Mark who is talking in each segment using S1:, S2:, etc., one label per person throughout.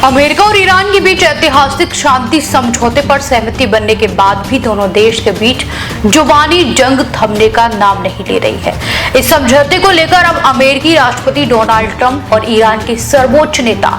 S1: America और Iran के बीच ऐतिहासिक शांति समझौते पर सहमति बनने के बाद भी दोनों देश के बीच जुबानी जंग थमने का नाम नहीं ले रही है। इस समझौते को लेकर अब अमेरिकी राष्ट्रपति डोनाल्ड ट्रंप और ईरान के सर्वोच्च नेता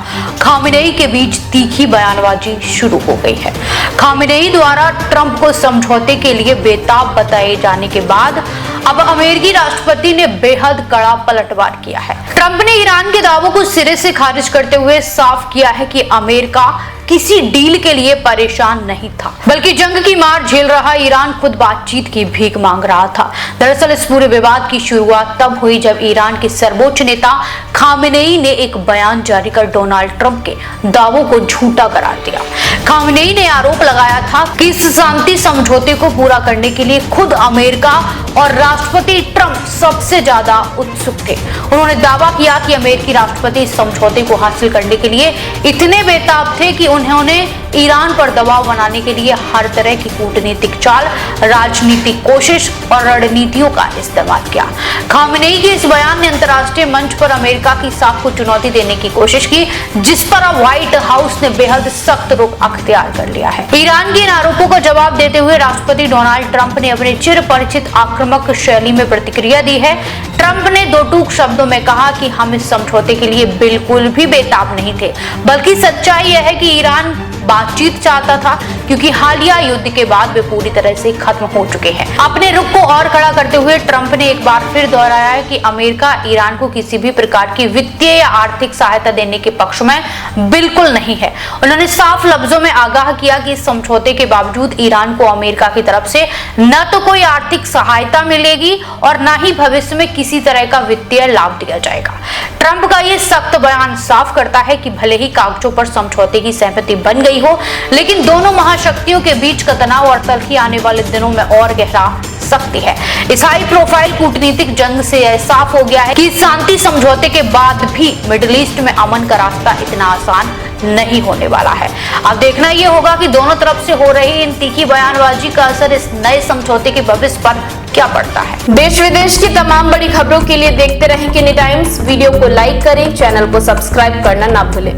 S1: खामेनेई के बीच तीखी बयानबाजी शुरू हो गई है। खामेनेई द्वारा ट्रंप को समझौते के लिए बेताब बताए जाने के बाद अब अमेरिकी राष्ट्रपति ने बेहद कड़ा पलटवार किया है। ट्रंप ने ईरान के दावों को सिरे से खारिज करते हुए साफ किया है कि अमेरिका किसी डील के लिए परेशान नहीं था, बल्कि जंग की मार झेल रहा ईरान खुद बातचीत की भीख मांग रहा था। दरअसल इस पूरे विवाद की शुरुआत तब हुई जब ईरान के सर्वोच्च नेता खामेनेई ने एक बयान जारी कर डोनाल्ड ट्रंप के दावों को झूठा करार दिया। खामेनेई ने आरोप लगाया था कि इस शांति समझौते को पूरा करने के लिए खुद अमेरिका और राष्ट्रपति ट्रंप सबसे ज्यादा उत्सुक थे। उन्होंने दावा किया कि अमेरिकी राष्ट्रपति इस समझौते को हासिल करने के लिए इतने बेताब थे कि उन्होंने ईरान पर दबाव बनाने के लिए हर तरह की कूटनीतिक चाल, राजनीतिक कोशिश और रणनीतियों का इस्तेमाल किया। खामेनेई के इस बयान ने अंतर्राष्ट्रीय मंच पर अमेरिका की साख को चुनौती देने की कोशिश की, जिस पर अब व्हाइट हाउस ने बेहद सख्त रुख अख्तियार कर लिया है। ईरान के इन आरोपों का जवाब देते हुए राष्ट्रपति डोनाल्ड ट्रंप ने अपने चिर परिचित आक्रामक शैली में प्रतिक्रिया दी है। ट्रंप ने दो टूक शब्दों में कहा कि हम इस समझौते के लिए बिल्कुल भी बेताब नहीं थे, बल्कि सच्चाई यह है कि ईरान बातचीत चाहता था, क्योंकि हालिया युद्ध के बाद वे पूरी तरह से खत्म हो चुके हैं। अपने रुख को और खड़ा करते हुए ट्रंप ने एक बार फिर दोहराया है कि अमेरिका ईरान को किसी भी प्रकार की वित्तीय या आर्थिक सहायता देने के पक्ष में बिल्कुल नहीं है। उन्होंने साफ लफ्जों में आगाह किया कि इस समझौते के बावजूद ईरान को अमेरिका की तरफ से न तो कोई आर्थिक सहायता मिलेगी और न ही भविष्य में किसी तरह का वित्तीय लाभ दिया जाएगा। ट्रंप का ये सख्त बयान साफ करता है कि भले ही कागजों पर समझौते की सहमति बन गई हो, लेकिन दोनों महाशक्तियों के बीच का तनाव और तल्खी आने वाले दिनों में और गहरा सकती है। इस हाई प्रोफाइल कूटनीतिक जंग से यह साफ हो गया है कि शांति समझौते के बाद भी मिडिल ईस्ट में अमन का रास्ता इतना आसान नहीं होने वाला है। अब देखना यह होगा कि दोनों तरफ से हो रही इन तीखी बयानबाजी का असर इस नए समझौते के भविष्य पर क्या पड़ता है।
S2: देश विदेश की तमाम बड़ी खबरों के लिए देखते रहें किनी टाइम्स। वीडियो को लाइक करें, चैनल को सब्सक्राइब करना ना भूलें।